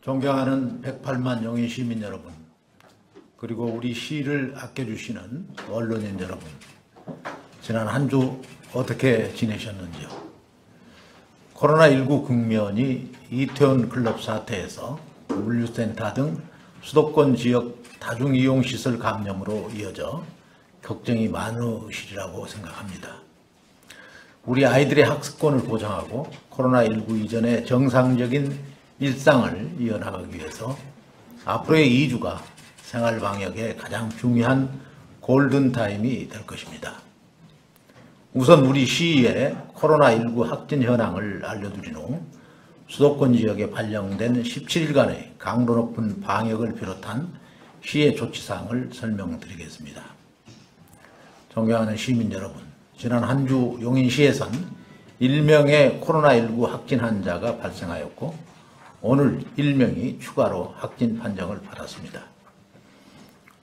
존경하는 108만 용인 시민 여러분, 그리고 우리 시를 아껴주시는 언론인 여러분, 지난 한 주 어떻게 지내셨는지요? 코로나19 국면이 이태원 클럽 사태에서 물류센터 등 수도권 지역 다중이용시설 감염으로 이어져 걱정이 많으시리라고 생각합니다. 우리 아이들의 학습권을 보장하고 코로나19 이전의 정상적인 일상을 이어나가기 위해서 앞으로의 2주가 생활방역의 가장 중요한 골든타임이 될 것입니다. 우선 우리 시의 코로나19 확진 현황을 알려드린 후 수도권 지역에 발령된 17일간의 강도 높은 방역을 비롯한 시의 조치사항을 설명드리겠습니다. 존경하는 시민 여러분, 지난 한 주 용인시에선 1명의 코로나19 확진 환자가 발생하였고 오늘 1명이 추가로 확진 판정을 받았습니다.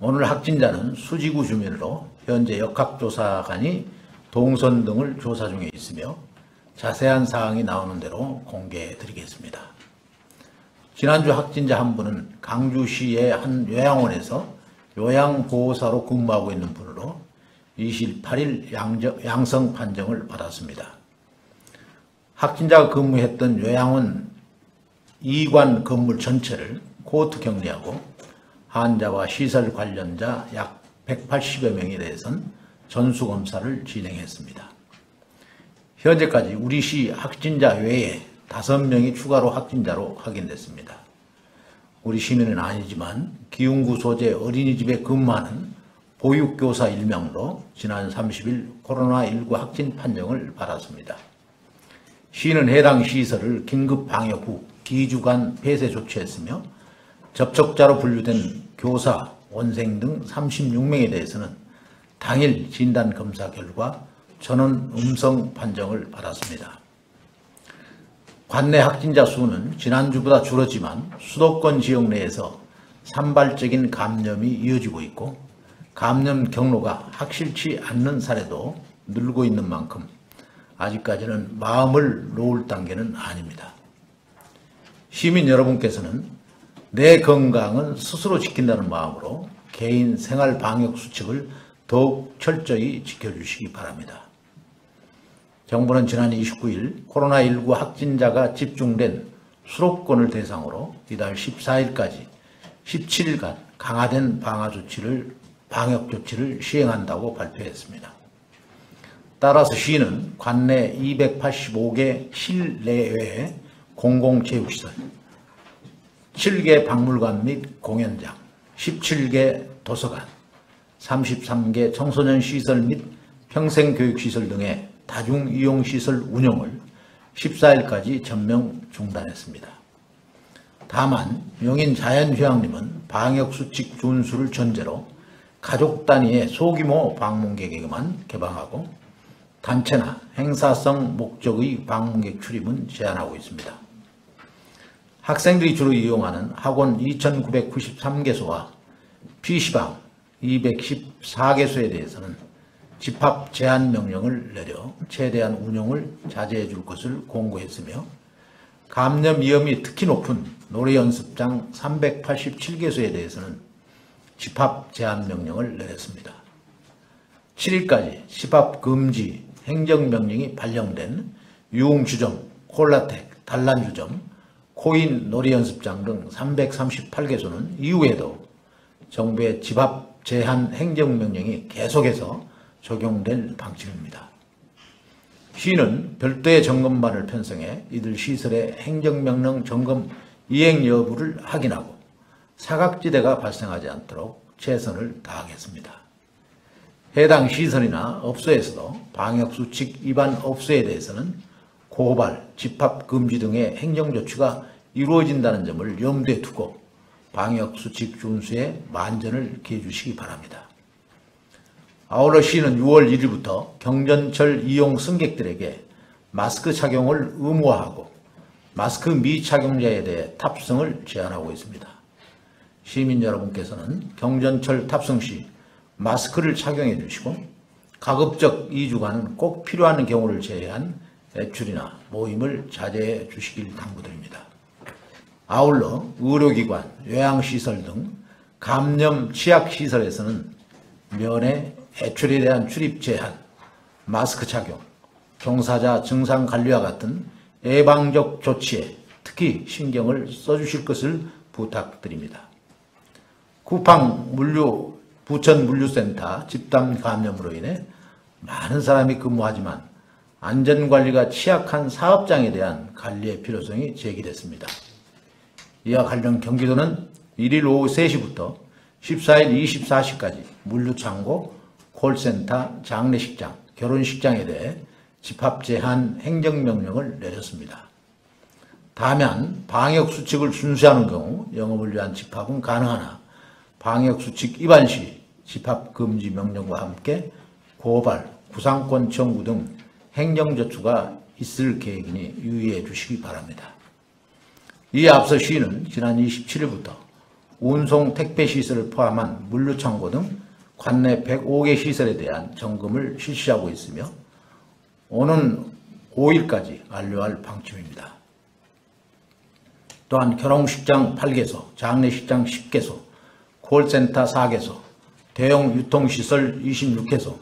오늘 확진자는 수지구 주민으로 현재 역학조사관이 동선 등을 조사 중에 있으며 자세한 사항이 나오는 대로 공개해 드리겠습니다. 지난주 확진자 한 분은 강주시의 한 요양원에서 요양보호사로 근무하고 있는 분으로 28일 양성 판정을 받았습니다. 확진자가 근무했던 요양원 이관 건물 전체를 코호트 격리하고 환자와 시설 관련자 약 180여 명에 대해서는 전수검사를 진행했습니다. 현재까지 우리 시 확진자 외에 5명이 추가로 확진자로 확인됐습니다. 우리 시민은 아니지만 기흥구 소재 어린이집에 근무하는 보육교사 1명도 지난 30일 코로나19 확진 판정을 받았습니다. 시는 해당 시설을 긴급 방역 후 2주간 폐쇄 조치했으며 접촉자로 분류된 교사, 원생 등 36명에 대해서는 당일 진단검사 결과 전원 음성 판정을 받았습니다. 관내 확진자 수는 지난주보다 줄었지만 수도권 지역 내에서 산발적인 감염이 이어지고 있고 감염 경로가 확실치 않는 사례도 늘고 있는 만큼 아직까지는 마음을 놓을 단계는 아닙니다. 시민 여러분께서는 내 건강은 스스로 지킨다는 마음으로 개인 생활 방역 수칙을 더욱 철저히 지켜주시기 바랍니다. 정부는 지난 29일 코로나19 확진자가 집중된 수도권을 대상으로 이달 14일까지 17일간 강화된 방역 조치를 시행한다고 발표했습니다. 따라서 시는 관내 285개 실내외 공공체육시설, 7개 박물관 및 공연장, 17개 도서관, 33개 청소년 시설 및 평생교육시설 등의 다중이용시설 운영을 14일까지 전면 중단했습니다. 다만 용인 자연휴양림은 방역수칙 준수를 전제로 가족 단위의 소규모 방문객에게만 개방하고 단체나 행사성 목적의 방문객 출입은 제한하고 있습니다. 학생들이 주로 이용하는 학원 2,993개소와 PC방 214개소에 대해서는 집합 제한 명령을 내려 최대한 운영을 자제해 줄 것을 공고했으며 감염 위험이 특히 높은 노래연습장 387개소에 대해서는 집합 제한 명령을 내렸습니다. 7일까지 집합 금지 행정명령이 발령된 유흥주점, 콜라텍, 단란주점, 코인 놀이연습장 등 338개소는 이후에도 정부의 집합 제한 행정명령이 계속해서 적용될 방침입니다. 시는 별도의 점검반을 편성해 이들 시설의 행정명령 점검 이행 여부를 확인하고 사각지대가 발생하지 않도록 최선을 다하겠습니다. 해당 시설이나 업소에서도 방역수칙 위반 업소에 대해서는 고발, 집합금지 등의 행정조치가 이루어진다는 점을 염두에 두고 방역수칙 준수에 만전을 기해 주시기 바랍니다. 아울러 시는 6월 1일부터 경전철 이용 승객들에게 마스크 착용을 의무화하고 마스크 미착용자에 대해 탑승을 제한하고 있습니다. 시민 여러분께서는 경전철 탑승 시 마스크를 착용해 주시고 가급적 2주간은 꼭 필요한 경우를 제외한 외출이나 모임을 자제해 주시길 당부드립니다. 아울러 의료기관, 요양시설 등 감염 취약시설에서는 면회, 애출에 대한 출입 제한, 마스크 착용, 종사자 증상 관리와 같은 예방적 조치에 특히 신경을 써주실 것을 부탁드립니다. 쿠팡 부천 물류센터 집단 감염으로 인해 많은 사람이 근무하지만 안전관리가 취약한 사업장에 대한 관리의 필요성이 제기됐습니다. 이와 관련 경기도는 1일 오후 3시부터 14일 24시까지 물류창고, 콜센터, 장례식장, 결혼식장에 대해 집합 제한 행정명령을 내렸습니다. 다만 방역수칙을 준수하는 경우 영업을 위한 집합은 가능하나 방역수칙 위반 시 집합금지 명령과 함께 고발, 구상권 청구 등 행정조치가 있을 계획이니 유의해 주시기 바랍니다. 이에 앞서 시는 지난 27일부터 운송 택배시설을 포함한 물류창고 등 관내 105개 시설에 대한 점검을 실시하고 있으며 오는 5일까지 완료할 방침입니다. 또한 결혼식장 8개소, 장례식장 10개소, 콜센터 4개소, 대형 유통시설 26개소,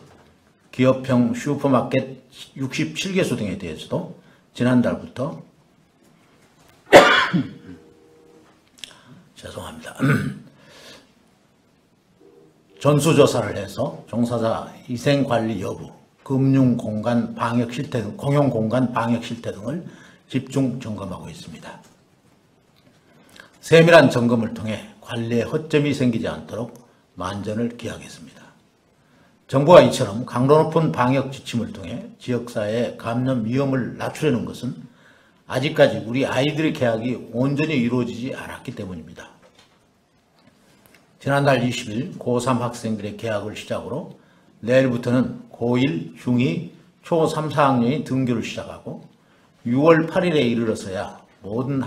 기업형 슈퍼마켓 67개소 등에 대해서도 지난달부터 죄송합니다. 전수조사를 해서 종사자 위생관리 여부, 금융공간 방역 실태 등, 공용공간 방역 실태 등을 집중 점검하고 있습니다. 세밀한 점검을 통해 관리에 허점이 생기지 않도록 만전을 기하겠습니다. 정부가 이처럼 강도 높은 방역 지침을 통해 지역사회의 감염 위험을 낮추려는 것은 아직까지 우리 아이들의 개학이 온전히 이루어지지 않았기 때문입니다. 지난달 20일 고3 학생들의 개학을 시작으로 내일부터는 고1, 중2, 초3, 4학년이 등교를 시작하고 6월 8일에 이르러서야 모든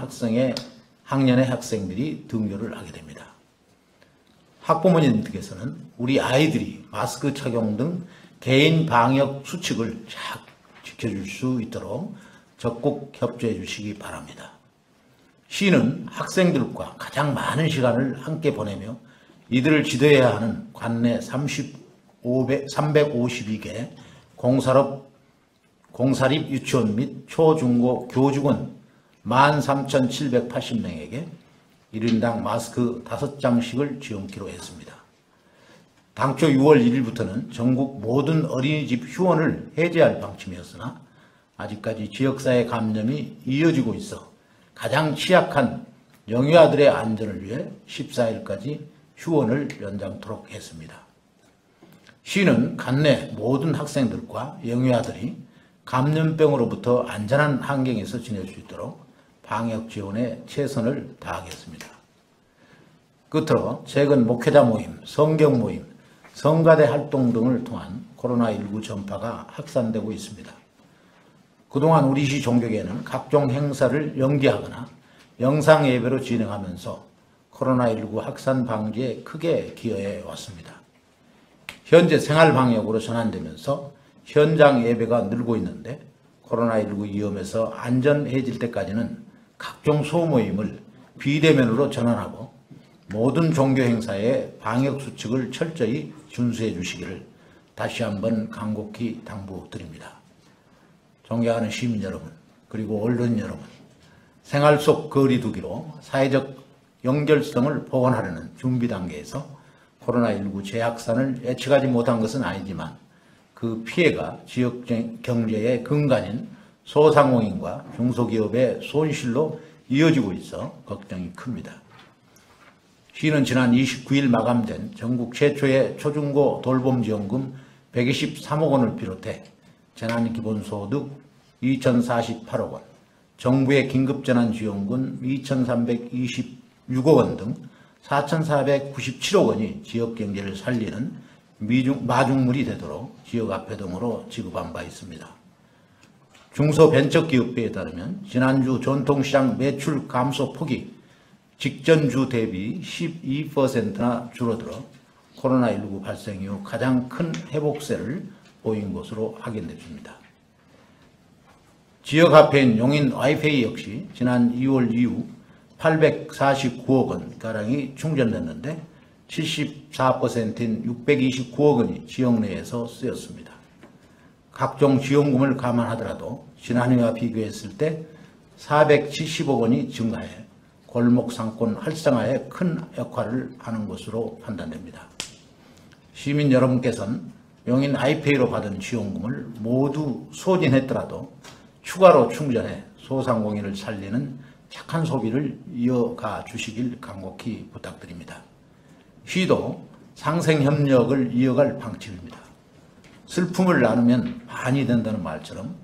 학년의 학생들이 등교를 하게 됩니다. 학부모님들께서는 우리 아이들이 마스크 착용 등 개인 방역 수칙을 잘 지켜줄 수 있도록 적극 협조해 주시기 바랍니다. 시는 학생들과 가장 많은 시간을 함께 보내며 이들을 지도해야 하는 관내 352개 공사립 유치원 및 초중고 교직원 13,780명에게 1인당 마스크 5장씩을 지원키로 했습니다. 당초 6월 1일부터는 전국 모든 어린이집 휴원을 해제할 방침이었으나 아직까지 지역사회 감염이 이어지고 있어 가장 취약한 영유아들의 안전을 위해 14일까지 휴원을 연장토록 했습니다. 시는 관내 모든 학생들과 영유아들이 감염병으로부터 안전한 환경에서 지낼 수 있도록 방역 지원에 최선을 다하겠습니다. 끝으로 최근 목회자 모임, 성경 모임, 성가대 활동 등을 통한 코로나19 전파가 확산되고 있습니다. 그동안 우리 시 종교계는 각종 행사를 연기하거나 영상 예배로 진행하면서 코로나19 확산 방지에 크게 기여해 왔습니다. 현재 생활방역으로 전환되면서 현장 예배가 늘고 있는데 코로나19 위험에서 안전해질 때까지는 각종 소모임을 비대면으로 전환하고 모든 종교 행사의 방역 수칙을 철저히 준수해 주시기를 다시 한번 간곡히 당부드립니다. 존경하는 시민 여러분, 그리고 언론 여러분, 생활 속 거리 두기로 사회적 연결성을 복원하려는 준비 단계에서 코로나19 재확산을 예측하지 못한 것은 아니지만 그 피해가 지역 경제의 근간인 소상공인과 중소기업의 손실로 이어지고 있어 걱정이 큽니다. 시는 지난 29일 마감된 전국 최초의 초중고 돌봄지원금 123억 원을 비롯해 재난기본소득 2,048억 원, 정부의 긴급재난지원금 2,326억 원 등 4,497억 원이 지역경제를 살리는 마중물이 되도록 지역화폐 등으로 지급한 바 있습니다. 중소벤처기업부에 따르면 지난주 전통시장 매출 감소 폭이 직전주 대비 12%나 줄어들어 코로나19 발생 이후 가장 큰 회복세를 보인 것으로 확인됐습니다. 지역화폐인 용인 와이페이 역시 지난 2월 이후 849억 원가량이 충전됐는데 74%인 629억 원이 지역 내에서 쓰였습니다. 각종 지원금을 감안하더라도 지난해와 비교했을 때 470억 원이 증가해 골목 상권 활성화에 큰 역할을 하는 것으로 판단됩니다. 시민 여러분께서는 용인 아이페이로 받은 지원금을 모두 소진했더라도 추가로 충전해 소상공인을 살리는 착한 소비를 이어가 주시길 간곡히 부탁드립니다. 시도 상생협력을 이어갈 방침입니다. 슬픔을 나누면 반이 된다는 말처럼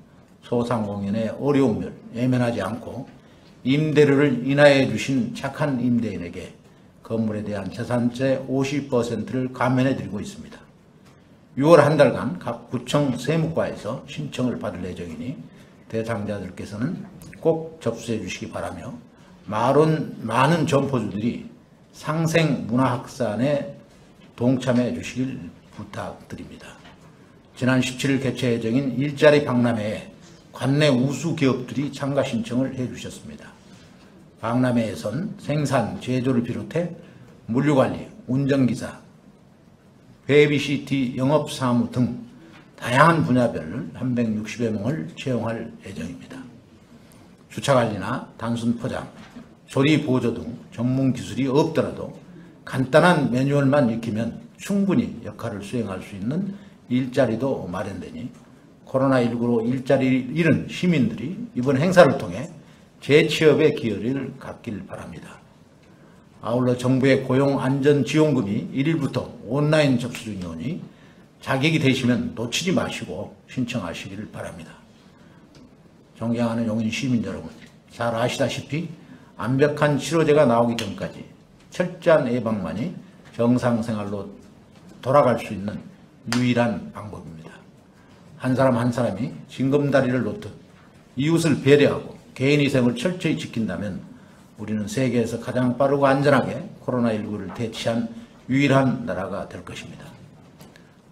소상공인의 어려움을 외면하지 않고 임대료를 인하해 주신 착한 임대인에게 건물에 대한 재산세 50%를 감면해 드리고 있습니다. 6월 한 달간 각 구청 세무과에서 신청을 받을 예정이니 대상자들께서는 꼭 접수해 주시기 바라며 많은 점포주들이 상생문화확산에 동참해 주시길 부탁드립니다. 지난 17일 개최 예정인 일자리 박람회에 관내 우수 기업들이 참가 신청을 해 주셨습니다. 박람회에선 생산, 제조를 비롯해 물류관리, 운전기사, 베이비시티 영업사무 등 다양한 분야별로 360여 명을 채용할 예정입니다. 주차관리나 단순 포장, 조리 보조 등 전문 기술이 없더라도 간단한 매뉴얼만 익히면 충분히 역할을 수행할 수 있는 일자리도 마련되니 코로나19로 일자리를 잃은 시민들이 이번 행사를 통해 재취업의 기회를 갖길 바랍니다. 아울러 정부의 고용안전지원금이 1일부터 온라인 접수 중이오니 자격이 되시면 놓치지 마시고 신청하시기를 바랍니다. 존경하는 용인 시민 여러분, 잘 아시다시피 완벽한 치료제가 나오기 전까지 철저한 예방만이 정상생활로 돌아갈 수 있는 유일한 방법입니다. 한 사람 한 사람이 징검다리를 놓듯 이웃을 배려하고 개인위생을 철저히 지킨다면 우리는 세계에서 가장 빠르고 안전하게 코로나19를 대치한 유일한 나라가 될 것입니다.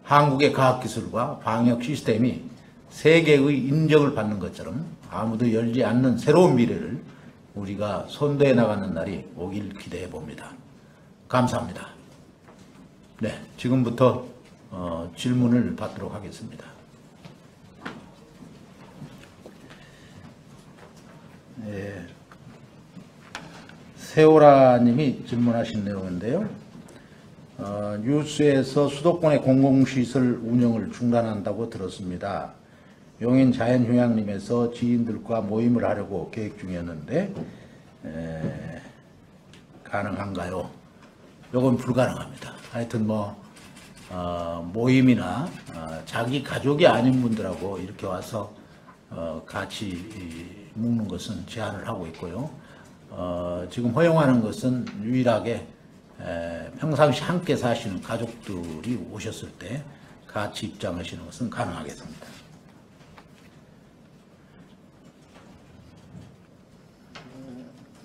한국의 과학기술과 방역 시스템이 세계의 인정을 받는 것처럼 아무도 열지 않는 새로운 미래를 우리가 선도해 나가는 날이 오길 기대해 봅니다. 감사합니다. 네, 지금부터 질문을 받도록 하겠습니다. 네, 세오라님이 질문하신 내용인데요. 뉴스에서 수도권의 공공시설 운영을 중단한다고 들었습니다. 용인 자연휴양림에서 지인들과 모임을 하려고 계획 중이었는데 가능한가요? 이건 불가능합니다. 하여튼 모임이나 자기 가족이 아닌 분들하고 이렇게 와서 같이 묵는 것은 제한을 하고 있고요. 지금 허용하는 것은 유일하게 평상시 함께 사시는 가족들이 오셨을 때 같이 입장하시는 것은 가능하겠습니다.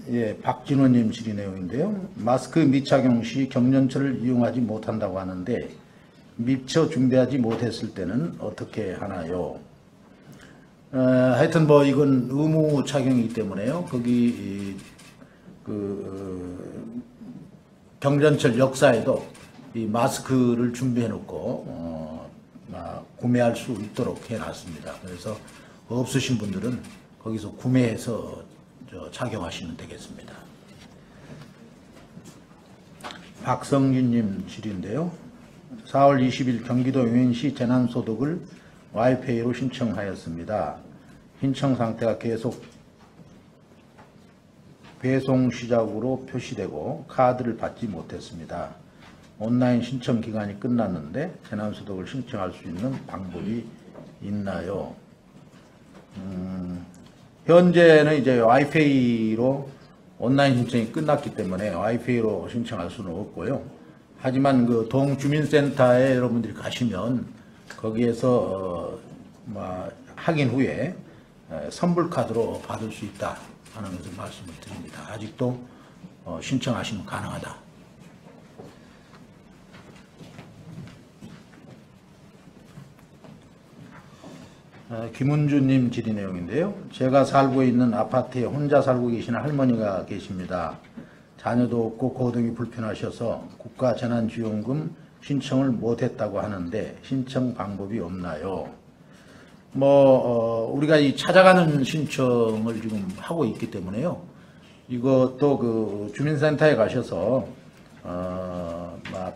예, 박진호님 질의 내용인데요. 마스크 미착용 시 경련처를 이용하지 못한다고 하는데 미처 준비하지 못했을 때는 어떻게 하나요? 하여튼 이건 의무 착용이기 때문에요. 거기 경전철 역사에도 이 마스크를 준비해 놓고 구매할 수 있도록 해 놨습니다. 그래서 없으신 분들은 거기서 구매해서 착용하시면 되겠습니다. 박성진님 질의인데요. 4월 20일 경기도 용인시 재난소득을 와이페이로 신청하였습니다. 신청 상태가 계속 배송 시작으로 표시되고 카드를 받지 못했습니다. 온라인 신청 기간이 끝났는데 재난소득을 신청할 수 있는 방법이 있나요? 현재는 이제 와이페이로 온라인 신청이 끝났기 때문에 와이페이로 신청할 수는 없고요. 하지만 그 동주민센터에 여러분들이 가시면 거기에서 확인 후에 선불카드로 받을 수 있다 하는 것을 말씀을 드립니다. 아직도 신청하시면 가능하다. 김은주님 질의 내용인데요. 제가 살고 있는 아파트에 혼자 살고 계시는 할머니가 계십니다. 자녀도 없고 거동이 불편하셔서 국가재난지원금 신청을 못했다고 하는데 신청 방법이 없나요? 우리가 이 찾아가는 신청을 지금 하고 있기 때문에요. 이것도 그 주민센터에 가셔서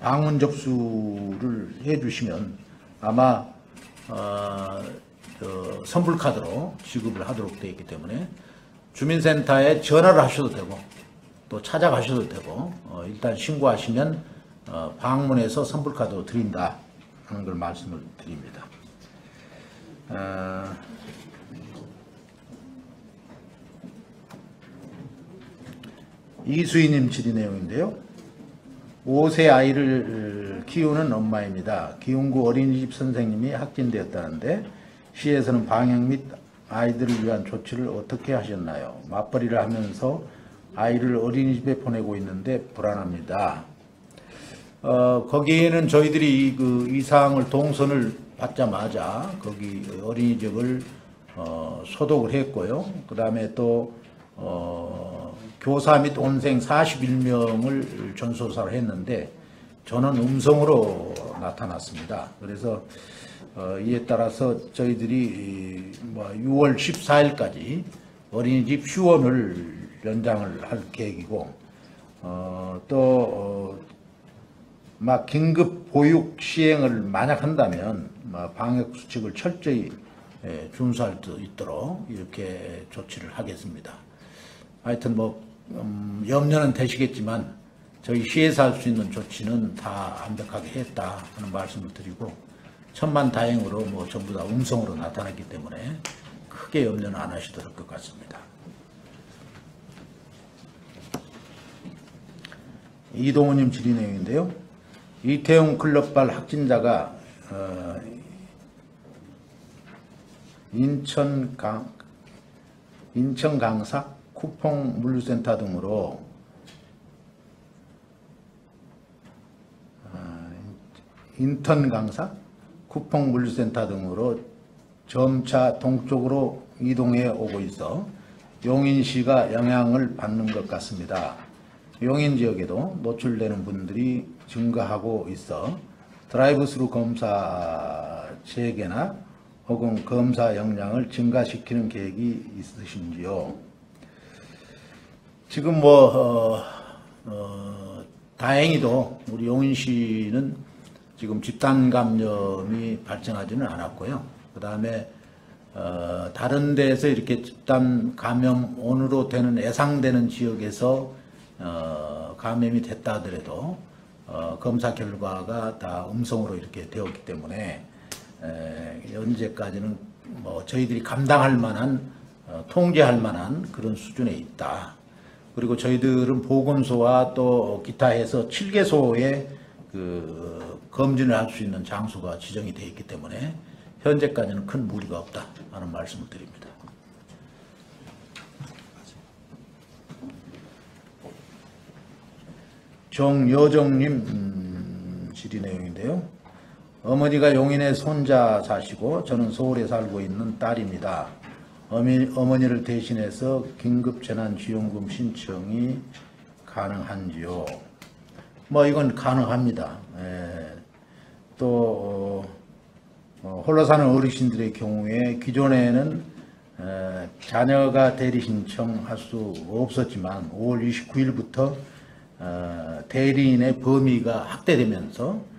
방문 접수를 해주시면 아마 선불카드로 지급을 하도록 되어 있기 때문에 주민센터에 전화를 하셔도 되고 또 찾아가셔도 되고 일단 신고하시면 방문해서 선불카드로 드린다 하는 걸 말씀을 드립니다. 이수희님 질의 내용인데요. 5세 아이를 키우는 엄마입니다. 기흥구 어린이집 선생님이 확진되었다는데 시에서는 방역 및 아이들을 위한 조치를 어떻게 하셨나요? 맞벌이를 하면서 아이를 어린이집에 보내고 있는데 불안합니다. 거기에는 저희들이 이 사항을 동선을 받자마자 거기 어린이집을 소독을 했고요. 그 다음에 또 교사 및 온생 41명을 전수조사를 했는데 저는 음성으로 나타났습니다. 그래서 이에 따라서 저희들이 6월 14일까지 어린이집 휴원을 연장을 할 계획이고 긴급 보육 시행을 만약 한다면 방역 수칙을 철저히 준수할 수 있도록 이렇게 조치를 하겠습니다. 하여튼 염려는 되시겠지만 저희 시에서 할 수 있는 조치는 다 완벽하게 했다 하는 말씀을 드리고 천만다행으로 전부 다 음성으로 나타났기 때문에 크게 염려는 안 하셔도 될 것 같습니다. 이동우님 질의 내용인데요. 이태용 클럽발 확진자가 인천 강사 쿠폰 물류센터 등으로 인턴 강사 쿠폰 물류센터 등으로 점차 동쪽으로 이동해 오고 있어 용인시가 영향을 받는 것 같습니다. 용인 지역에도 노출되는 분들이 증가하고 있어 드라이브스루 검사 재개나 혹은 검사 역량을 증가시키는 계획이 있으신지요? 지금 다행히도 우리 용인시는 지금 집단 감염이 발생하지는 않았고요. 그 다음에 다른 데서 이렇게 집단 감염원으로 되는 예상되는 지역에서 감염이 됐다 하더라도 검사 결과가 다 음성으로 이렇게 되었기 때문에 현재까지는 저희들이 감당할 만한 통제할 만한 그런 수준에 있다. 그리고 저희들은 보건소와 또 기타 해서 7개소에 검진을 할 수 있는 장소가 지정이 되어 있기 때문에 현재까지는 큰 무리가 없다 하는 말씀을 드립니다. 정여정님 질의 내용인데요. 어머니가 용인에 손자 사시고 저는 서울에 살고 있는 딸입니다. 어머니를 대신해서 긴급재난지원금 신청이 가능한지요? 이건 가능합니다. 또 홀로 사는 어르신들의 경우에 기존에는 자녀가 대리 신청할 수 없었지만 5월 29일부터 대리인의 범위가 확대되면서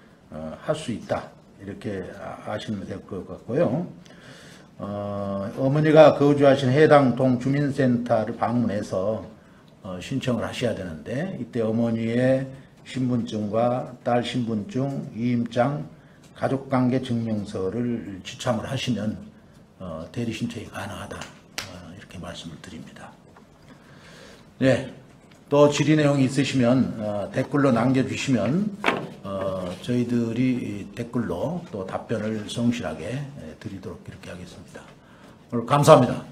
할 수 있다 이렇게 아시면 될 것 같고요. 어머니가 거주하신 해당 동 주민센터를 방문해서 신청을 하셔야 되는데 이때 어머니의 신분증과 딸 신분증, 이임장, 가족관계 증명서를 지참을 하시면 대리 신청이 가능하다 이렇게 말씀을 드립니다. 네, 또 질의 내용이 있으시면 댓글로 남겨주시면 저희들이 댓글로 또 답변을 성실하게 드리도록 이렇게 하겠습니다. 오늘 감사합니다.